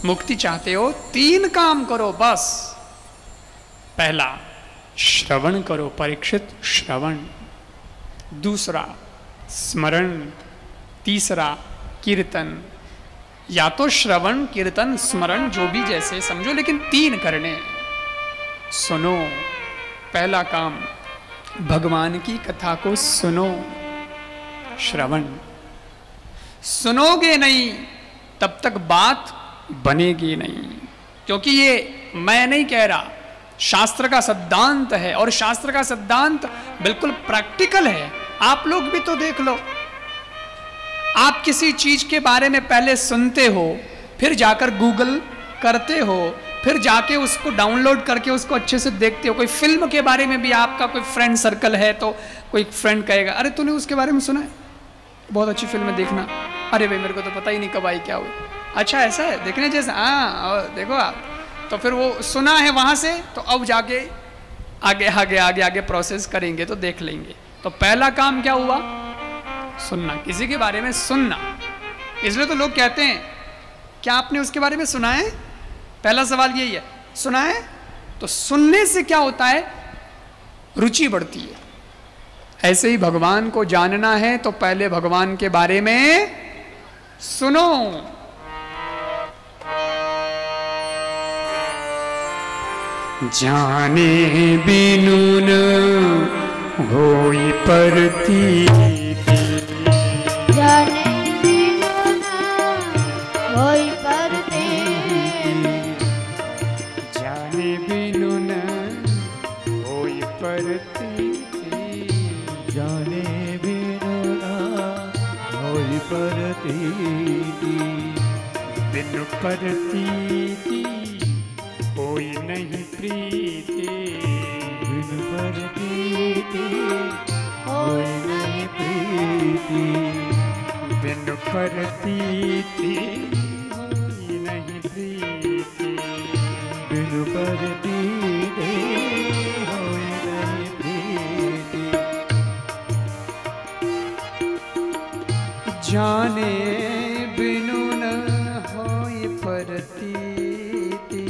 मुक्ति चाहते हो, 3 काम करो बस। पहला, श्रवण करो परीक्षित, श्रवण। दूसरा, स्मरण। तीसरा, कीर्तन। या तो श्रवण, कीर्तन, स्मरण, जो भी जैसे समझो, लेकिन 3 करने। सुनो, पहला काम भगवान की कथा को सुनो। श्रवण। सुनोगे नहीं तब तक बात बनेगी नहीं, क्योंकि ये मैं नहीं कह रहा, शास्त्र का सिद्धांत है, और शास्त्र का सिद्धांत बिल्कुल प्रैक्टिकल है। आप लोग भी तो देख लो, आप किसी चीज के बारे में पहले सुनते हो, फिर जाकर गूगल करते हो, फिर जाके उसको डाउनलोड करके उसको अच्छे से देखते हो। कोई फिल्म के बारे में भी आपका कोई फ्रेंड सर्कल है तो कोई फ्रेंड कहेगा, अरे तूने उसके बारे में सुना है, बहुत अच्छी फिल्म है, देखना। अरे भाई मेरे को तो पता ही नहीं कब आई क्या हुई। अच्छा ऐसा है, देखने जैसा, हाँ देखो आप, तो फिर वो सुना है वहां से, तो अब जाके आगे आगे आगे आगे प्रोसेस करेंगे तो देख लेंगे। तो पहला काम क्या हुआ? सुनना, किसी के बारे में सुनना। इसलिए तो लोग कहते हैं, क्या आपने उसके बारे में सुना है? पहला सवाल यही है, सुना है? तो सुनने से क्या होता है? रुचि बढ़ती है। ऐसे ही भगवान को जानना है तो पहले भगवान के बारे में सुनो। जाने बिनु न होई प्रतीति, जाने बिनु न होई प्रतीति, जाने बिनु न होई प्रतीति, जाने बिनु न होई प्रतीति, बिनु प्रतीति कोई नहीं प्रीति, बिनु प्रतीति होई नहीं प्रीति, बिनु प्रतीति कोई नहीं प्रीति, बिनु प्रतीति होई नहीं प्रीति। जाने बिनु न होई प्रतीति,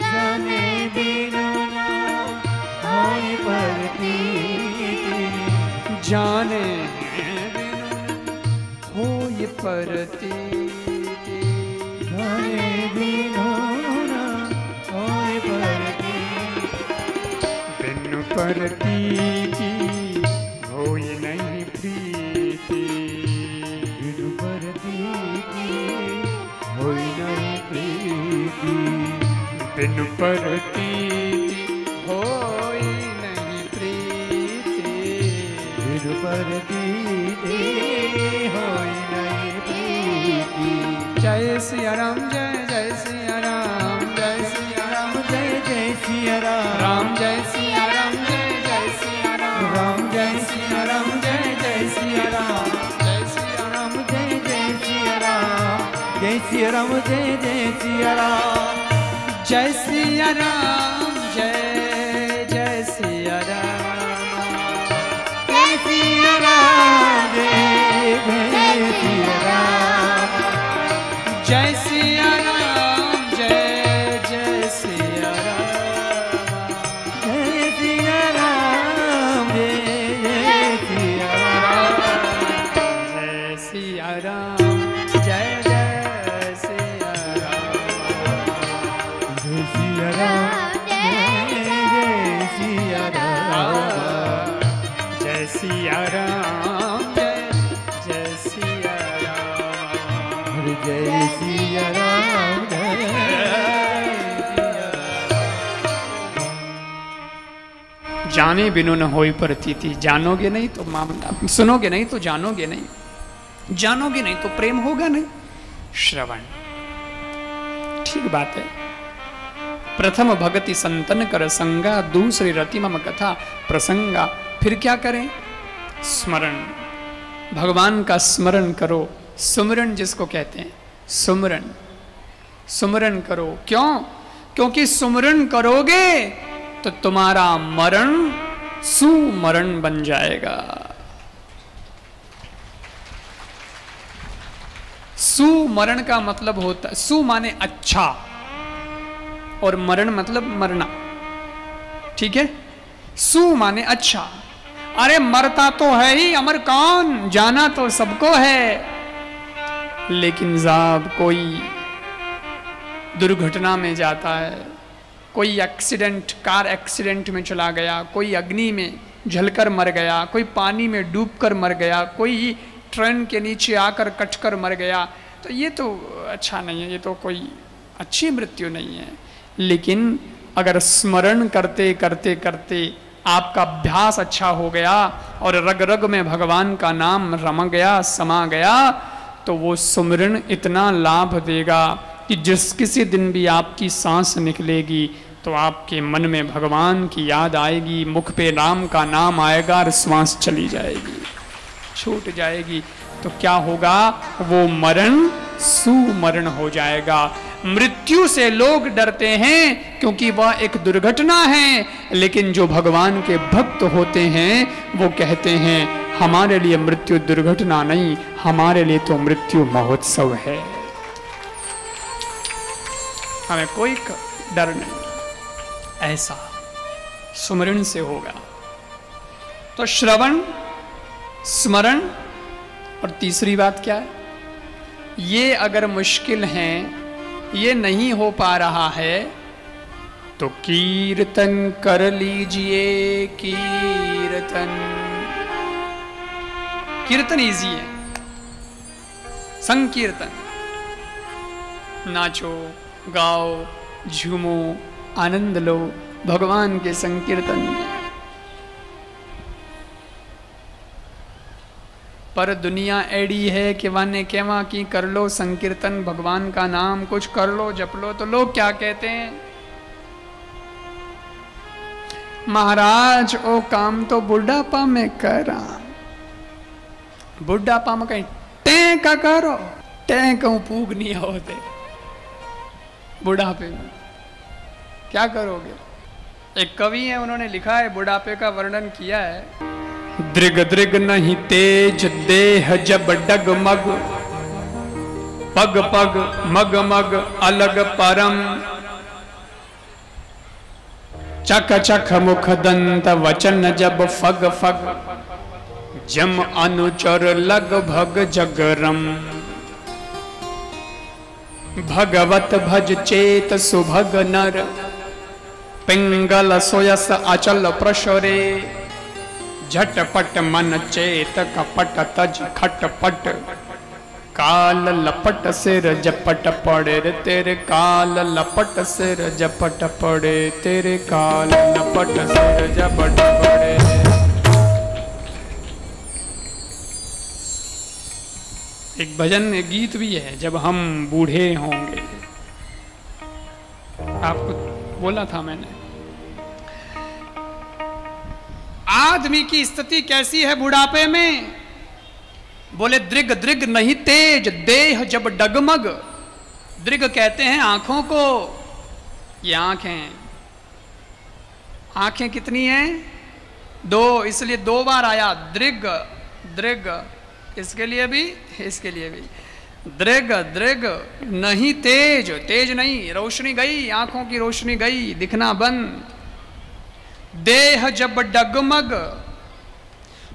जाने बिनु न होई प्रतीति, जाने होई प्रतीति, जाने बिनु न होई प्रतीति, बिनु प्रतीति होई नहीं प्रीति, बिनु प्रतीति होई नहीं प्रीति, बिनु प्रतीति होई नहीं प्रीति, बिनु प्रतीति होई नहीं प्रीति। जय सिया राम, जय जय सिया राम, जय सिया राम, जय जय सिया राम, राम जय सिया राम, जय जय सिया राम, राम जय सिया राम, जय जय सिया राम, जय सिया राम, जय जय सिया राम, जय सिया राम, जय जय सिया राम, जय सिया राम, जय जय सिया राम, जय सिया राम, जय जय सिया राम, जय सिया राम, जय जय सिया राम, जय सिया राम, जय जय सिया राम, जय सिया राम, जय जय सिया राम, जय सिया राम, जय जय सिया राम, जय सिया राम, जय जय सिया राम, जय सिया राम, जाने बिनु न होई प्रतीति। जानोगे नहीं तो मामला, सुनोगे नहीं तो जानोगे नहीं, जानोगे नहीं तो प्रेम होगा नहीं। श्रवण, ठीक बात है। प्रथम भगति संतन कर संगा, दूसरी रति मम कथा प्रसंगा। फिर क्या करें? स्मरण, भगवान का स्मरण करो। सुमरन जिसको कहते हैं, सुमरन, सुमरन करो। क्यों? क्योंकि सुमरन करोगे तो तुम्हारा मरण सुमरण बन जाएगा। सुमरण का मतलब होता है, सु माने अच्छा और मरण मतलब मरना, ठीक है। सु माने अच्छा। अरे मरता तो है ही, अमर कौन, जाना तो सबको है, लेकिन साहब कोई दुर्घटना में जाता है, कोई एक्सीडेंट, कार एक्सीडेंट में चला गया, कोई अग्नि में जलकर मर गया, कोई पानी में डूबकर मर गया, कोई ट्रेन के नीचे आकर कटकर मर गया, तो ये तो अच्छा नहीं है, ये तो कोई अच्छी मृत्यु नहीं है। लेकिन अगर स्मरण करते करते करते आपका अभ्यास अच्छा हो गया और रग रग में भगवान का नाम रमा गया, समा गया, तो वो सुमरण इतना लाभ देगा कि जिस किसी दिन भी आपकी सांस निकलेगी तो आपके मन में भगवान की याद आएगी, मुख पे राम का नाम आएगा और श्वास चली जाएगी, छूट जाएगी। तो क्या होगा, वो मरण सुमरण हो जाएगा। मृत्यु से लोग डरते हैं क्योंकि वह एक दुर्घटना है, लेकिन जो भगवान के भक्त होते हैं वो कहते हैं हमारे लिए मृत्यु दुर्घटना नहीं, हमारे लिए तो मृत्यु महोत्सव है, हमें कोई डर नहीं। ऐसा सुमरण से होगा। तो श्रवण, स्मरण और तीसरी बात क्या है, ये अगर मुश्किल है, ये नहीं हो पा रहा है, तो कीर्तन कर लीजिए। कीर्तन, कीर्तन इजी है, संकीर्तन, नाचो गाओ झूमो आनंद लो भगवान के संकीर्तन में। पर दुनिया एड़ी है कि वाने केवा की कर लो संकीर्तन, भगवान का नाम कुछ कर लो, जप लो, तो लोग क्या कहते हैं, महाराज ओ काम तो बुढ़ापा में करा, बुढ़ापा में कहीं टें का करो, टें कहूं पूग नहीं होते, बुढ़ापे में क्या करोगे। एक कवि है, उन्होंने लिखा है, बुढ़ापे का वर्णन किया है, दृग दृग नहीं तेज देह जब डगमग, पग पग मग मग अलग परम, चक चक मुख दंत वचन जब फग फग, जम अनुचर लग भग जगरम, भगवत भज चेत सुभग नर, पिंगल सोयस अचल प्रशरे, झटपट मन चेत कपट तज खटपट, काल लपट सिर जपट पड़े रे तेरे, काल लपट सिर जपट पड़े तेरे, काल लपट सिर जपट पड़े। एक भजन, एक गीत भी है, जब हम बूढ़े होंगे, आपको बोला था मैंने। आदमी की स्थिति कैसी है बुढ़ापे में, बोले दृग दृग नहीं तेज देह जब डगमग, दृग कहते हैं आंखों को, ये आंखें, आंखें कितनी हैं, दो, इसलिए दो बार आया दृग दृग, इसके लिए भी, इसके लिए भी, दृग दृग नहीं तेज, तेज नहीं, रोशनी गई, आंखों की रोशनी गई, दिखना बंद। देह जब डगमग,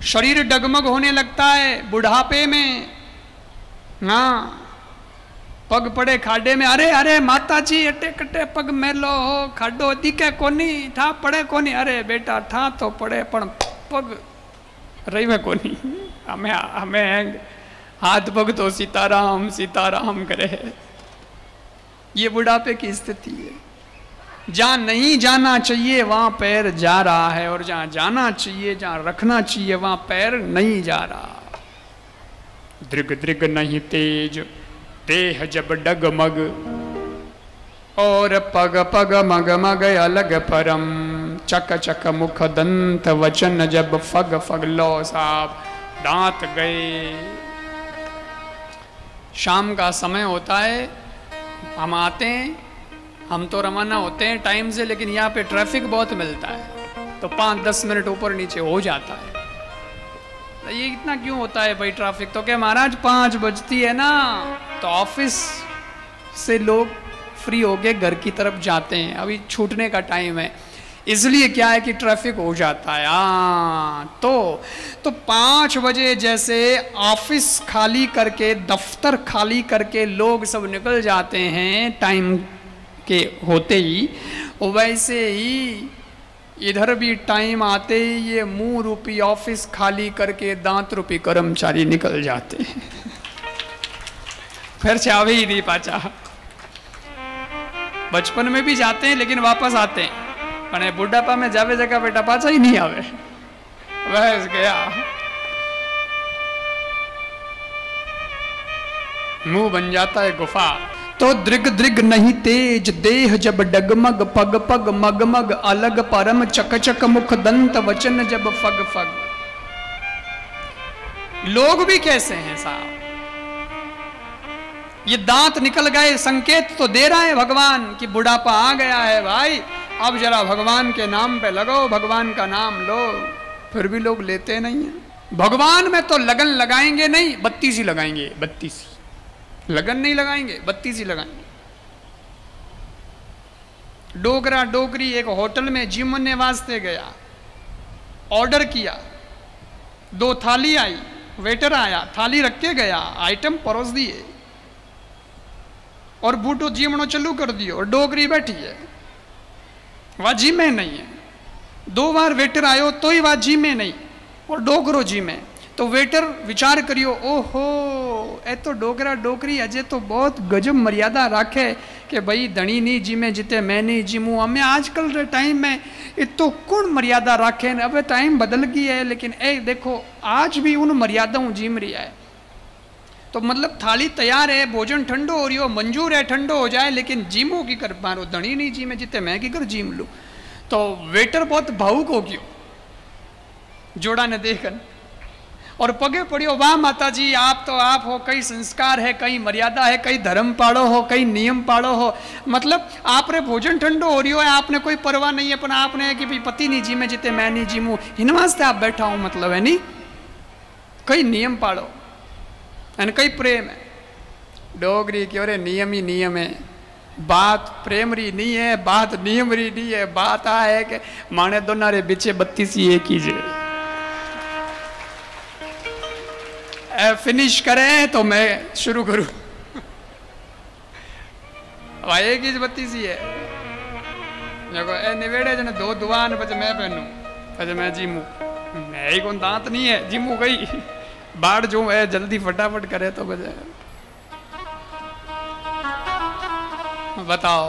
शरीर डगमग होने लगता है बुढ़ापे में, हाँ, पग पड़े खाडे में, अरे अरे माता जी अटे कटे पग मेलो हो, खाडो दिखे कोनी, ठा पड़े कोनी, अरे बेटा ठा तो पड़े पण पग रही कोनी, हमें हमें हाथ पग तो सीताराम सीताराम करे। ये बुढ़ापे की स्थिति है, जहाँ नहीं जाना चाहिए वहाँ पैर जा रहा है, और जहाँ जाना चाहिए, जहाँ रखना चाहिए वहाँ पैर नहीं जा रहा। दृग दृग नहीं तेज देह जब डगमग, और पग पग मग मग अलग परम, चक चक मुख दंत वचन जब फग फग, लो साहब दांत गए। शाम का समय होता है, हम आते हैं, हम तो रवाना होते हैं टाइम से, लेकिन यहाँ पे ट्रैफिक बहुत मिलता है, तो 5-10 मिनट ऊपर नीचे हो जाता है। तो ये इतना क्यों होता है भाई ट्रैफिक, तो क्या महाराज 5 बजती है ना, तो ऑफिस से लोग फ्री होके घर की तरफ जाते हैं, अभी छूटने का टाइम है, इसलिए क्या है कि ट्रैफिक हो जाता है। तो 5 बजे जैसे ऑफिस खाली करके, दफ्तर खाली करके लोग सब निकल जाते हैं टाइम के होते ही, वैसे ही इधर भी टाइम आते ही ये मुंह रूपी ऑफिस खाली करके दांत रूपी कर्मचारी निकल जाते हैं। फिर चावे ही नहीं पाचा। बचपन में भी जाते हैं लेकिन वापस आते हैं, पर बुढ़ापा में जावे जगह बेटा पाचा ही नहीं आवे, बस गया। मुंह बन जाता है गुफा। तो दृग दृग नहीं तेज देह जब डगमग, पग पग मगमग अलग परम चक चक मुख दंत वचन जब फग फग। लोग भी कैसे हैं साहब, ये दांत निकल गए, संकेत तो दे रहा है भगवान कि बुढ़ापा आ गया है भाई, अब जरा भगवान के नाम पे लगो, भगवान का नाम लो। फिर भी लोग लेते नहीं है। भगवान में तो लगन लगाएंगे नहीं, 32 ही लगाएंगे, 32 लगन नहीं लगाएंगे, 32 ही लगाएंगे। डोगरा डोगरी एक होटल में जिमने वास्ते गया, ऑर्डर किया, 2 थाली आई, वेटर आया, थाली रख के गया, आइटम परोस दिए और बूटो जीमनो चालू कर दियो, और डोगरी बैठी है, वह जी में नहीं है। 2 बार वेटर आयो तो ही वह जी में नहीं, और डोगरो जी में। तो वेटर विचार करियो, ओहो ए तो डोगरा डोगरी अजय तो बहुत गजब मर्यादा राखे कि भाई धनी नहीं जिमे जिते मैं नहीं जिमू। हमें आजकल के टाइम में ये तो कौन मर्यादा राखे, अब टाइम बदल गई है, लेकिन ए देखो आज भी उन मर्यादाओं जिम रही है। तो मतलब थाली तैयार है, भोजन ठंडो हो रही हो, मंजूर है ठंडो हो जाए, लेकिन जिमो की कर मारो, धनी नहीं जिमे जिते मैं की कर जिम लू। तो वेटर बहुत भावुक हो गयो जोड़ा ने देखन, और पगे पड़ियो, वाह माता जी आप तो आप हो, कई संस्कार है, कई मर्यादा है, कई धर्म पाड़ो हो, कई नियम पाड़ो हो। मतलब आपने भोजन ठंडो हो रही हो, आपने कोई परवाह नहीं है, पर आपने कि भाई पति नहीं जिमे जिते मैं नहीं जिमू, इन वास्ते आप बैठा हूं, मतलब है नहीं, कई नियम पाड़ो एंड कई प्रेम है। डोगरी की अरे नियम ही नियम है, बात प्रेम री नहीं है, बात नियम री नहीं है, बात आ है कि माने दोनों रे बीचे 32 ही एक ही जे। फिनिश करें तो मैं शुरू करूं। एक ही 32 ही है, देखो ए निवेड़े जने 2 दुआन पचे मैं पहनू, पचे मैं जिमू, मैं ही कौन दांत नहीं है जिमू गई बाढ़ जो है जल्दी फटाफट करे तो बजे। बताओ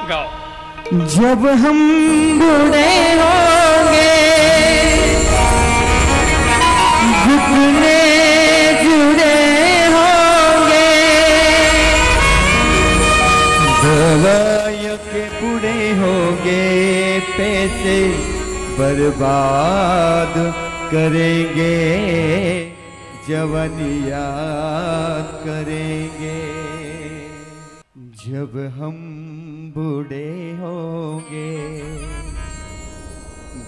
गाओ। जब हम बूढ़े होंगे घुटने जुड़े होंगे, दवाइयों के बूढ़े होंगे, पैसे बर्बाद करेंगे, जवानी याद करेंगे। जब हम बूढ़े होंगे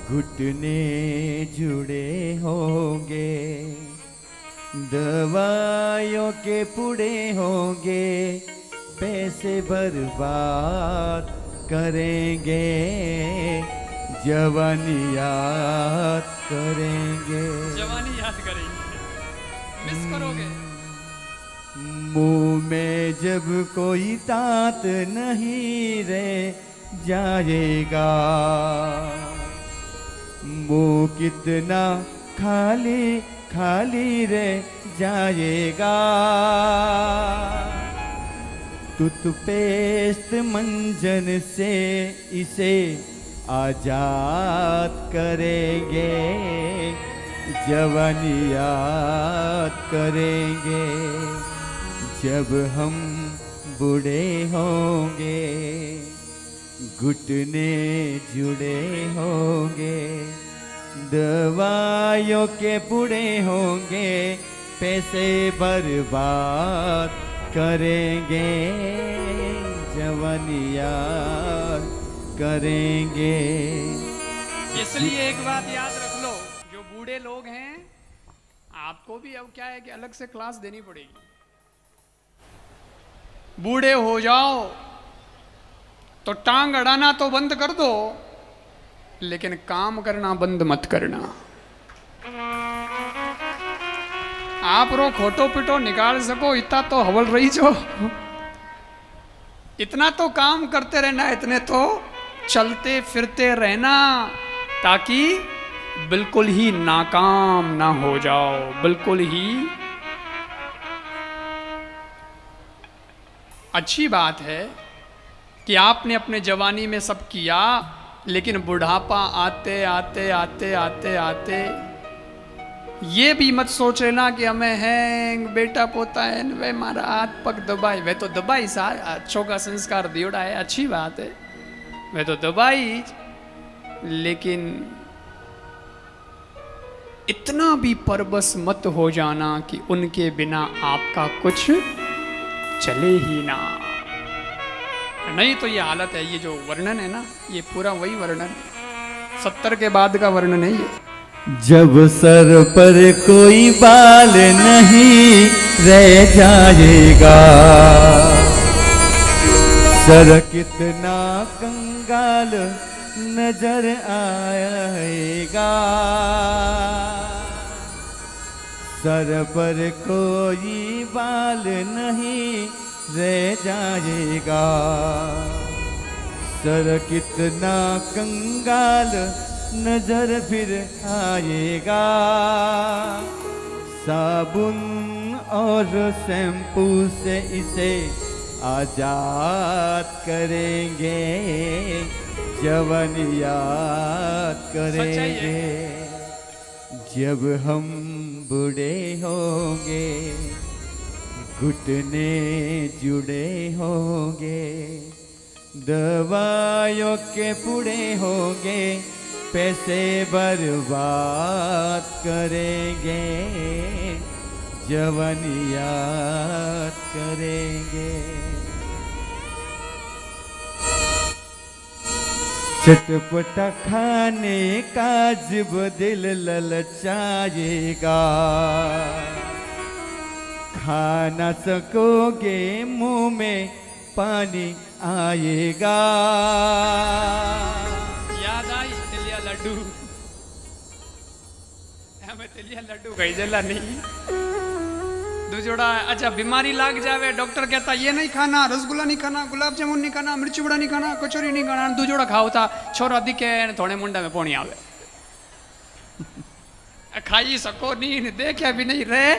घुटने जुड़े होंगे, दवाइयों के पूड़े होंगे, पैसे बर्बाद करेंगे, जवानी याद करेंगे। जवानी याद करेंगे, मिस करोगे। मुंह में जब कोई दांत नहीं रह जाएगा, मुंह कितना खाली खाली रह जाएगा, टूथपेस्ट मंजन से इसे आजाद करेंगे, जवानी याद करेंगे। जब हम बूढ़े होंगे घुटने जुड़े होंगे, दवाइयों के बूढ़े होंगे, पैसे बर्बाद करेंगे, जवानी याद करेंगे। इसलिए एक बात याद रख लो, जो बूढ़े लोग हैं आपको भी अब क्या है कि अलग से क्लास देनी पड़ेगी। बूढ़े हो जाओ तो टांग अड़ाना तो बंद कर दो, लेकिन काम करना बंद मत करना। आप रो खोटो पिटो निकाल सको इतना तो हवल रही जो, इतना तो काम करते रहना, इतने तो चलते फिरते रहना, ताकि बिल्कुल ही नाकाम ना हो जाओ, बिल्कुल ही। अच्छी बात है कि आपने अपने जवानी में सब किया, लेकिन बुढ़ापा आते आते आते आते आते ये भी मत सोच लेना कि हमें है बेटा पोता है वे मारा हाथ पग दबाई, वे तो दबाई सा अच्छों का संस्कार दियोड़ा है, अच्छी बात है, वे तो दबाई, लेकिन इतना भी परबस मत हो जाना कि उनके बिना आपका कुछ चले ही ना। नहीं तो ये हालत है, ये जो वर्णन है ना, ये पूरा वही वर्णन 70 के बाद का वर्णन है ये। जब सर पर कोई बाल नहीं रह जाएगा, सर कितना कंगाल नजर आएगा। सर पर कोई बाल नहीं रह जाएगा, सर कितना कंगाल नजर फिर आएगा। साबुन और शैम्पू से इसे आजाद करेंगे, जवानी याद करेंगे। जब हम बूढ़े होंगे, घुटने जुड़े होंगे, दवाइयों के पुड़े होंगे, पैसे बर्बाद करेंगे, जवानी याद करेंगे। चटपटा खाने का जब दिल ललचाएगा, खा न सकोगे मुंह में पानी आएगा। याद आई तिलिया लड्डू, हमें तिलिया लड्डू खाई जला नहीं दूजोड़ा। अच्छा बीमारी लाग जावे, डॉक्टर कहता ये नहीं खाना, रसगुल्ला नहीं खाना, गुलाब जामुन नहीं खाना, मिर्ची बड़ा नहीं खाना, कचौरी नहीं खाना, दूजोड़ा खाओ था, छोरा दिखे थोड़े मुंडा में पोनी आवे। खाई सको नहीं, देखा भी नहीं रहे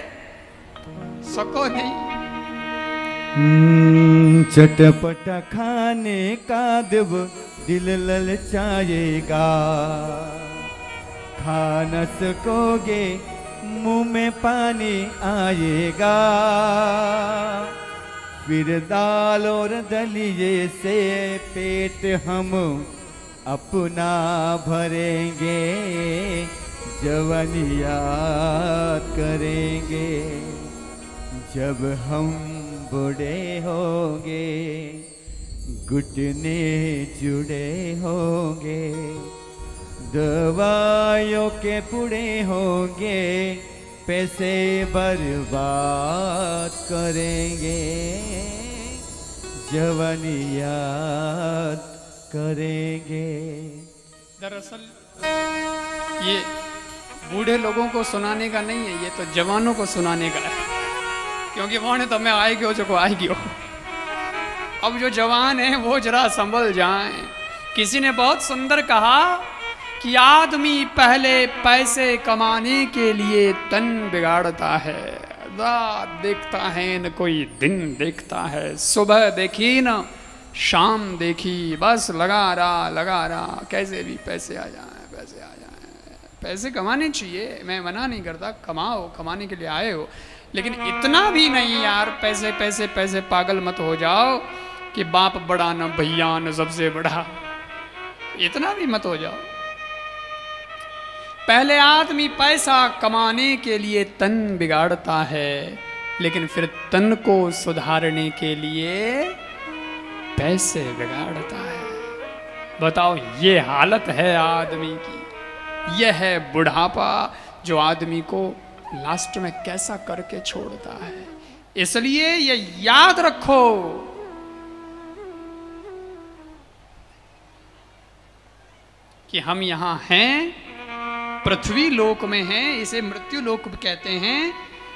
सको नहीं। चटपटा खाने का जब दिल ललचाएगा, खा न सकोगे मुंह में पानी आएगा। फिर दाल और दलिए से पेट हम अपना भरेंगे, जवानी याद करेंगे। जब हम बूढ़े होंगे, घुटने जुड़े होंगे, दवाइयों के पुड़े होंगे, पैसे बर्बाद करेंगे, जवानी याद करेंगे। दरअसल ये बूढ़े लोगों को सुनाने का नहीं है, ये तो जवानों को सुनाने का है, क्योंकि वो ने तो मैं आए गयो जो आए गयो। अब जो जवान है वो जरा संभल जाएं। किसी ने बहुत सुंदर कहा कि आदमी पहले पैसे कमाने के लिए तन बिगाड़ता है, रात देखता है न कोई दिन देखता है, सुबह देखी न शाम देखी, बस लगा रहा कैसे भी पैसे आ जाएं, पैसे आ जाएं। पैसे कमाने चाहिए, मैं मना नहीं करता, कमाओ, कमाने के लिए आए हो, लेकिन इतना भी नहीं यार, पैसे पैसे पैसे पागल मत हो जाओ कि बाप बड़ा न भैया न सबसे बड़ा, इतना भी मत हो जाओ। पहले आदमी पैसा कमाने के लिए तन बिगाड़ता है, लेकिन फिर तन को सुधारने के लिए पैसे बिगाड़ता है। बताओ, ये हालत है आदमी की, यह है बुढ़ापा जो आदमी को लास्ट में कैसा करके छोड़ता है। इसलिए ये याद रखो कि हम यहाँ हैं, पृथ्वी लोक में हैं, इसे मृत्यु लोक कहते हैं,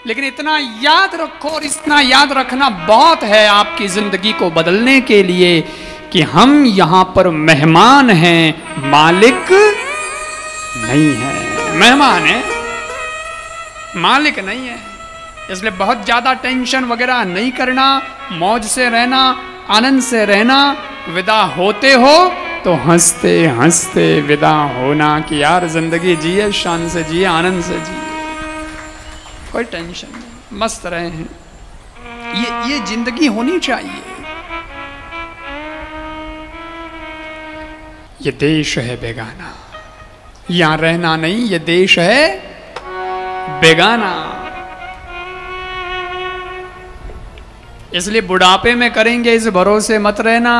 लेकिन इतना याद रखो और इतना याद रखना बहुत है आपकी जिंदगी को बदलने के लिए कि हम यहाँ पर मेहमान हैं, मालिक नहीं है। मेहमान है, मालिक नहीं है। इसलिए बहुत ज्यादा टेंशन वगैरह नहीं करना, मौज से रहना, आनंद से रहना। विदा होते हो तो हंसते हंसते विदा होना कि यार जिंदगी जिए, शान से जिए, आनंद से जिए, कोई टेंशन नहीं, मस्त रहे हैं। ये जिंदगी होनी चाहिए। ये देश है बेगाना, यहां रहना नहीं, ये देश है बेगाना। इसलिए बुढ़ापे में करेंगे इस भरोसे मत रहना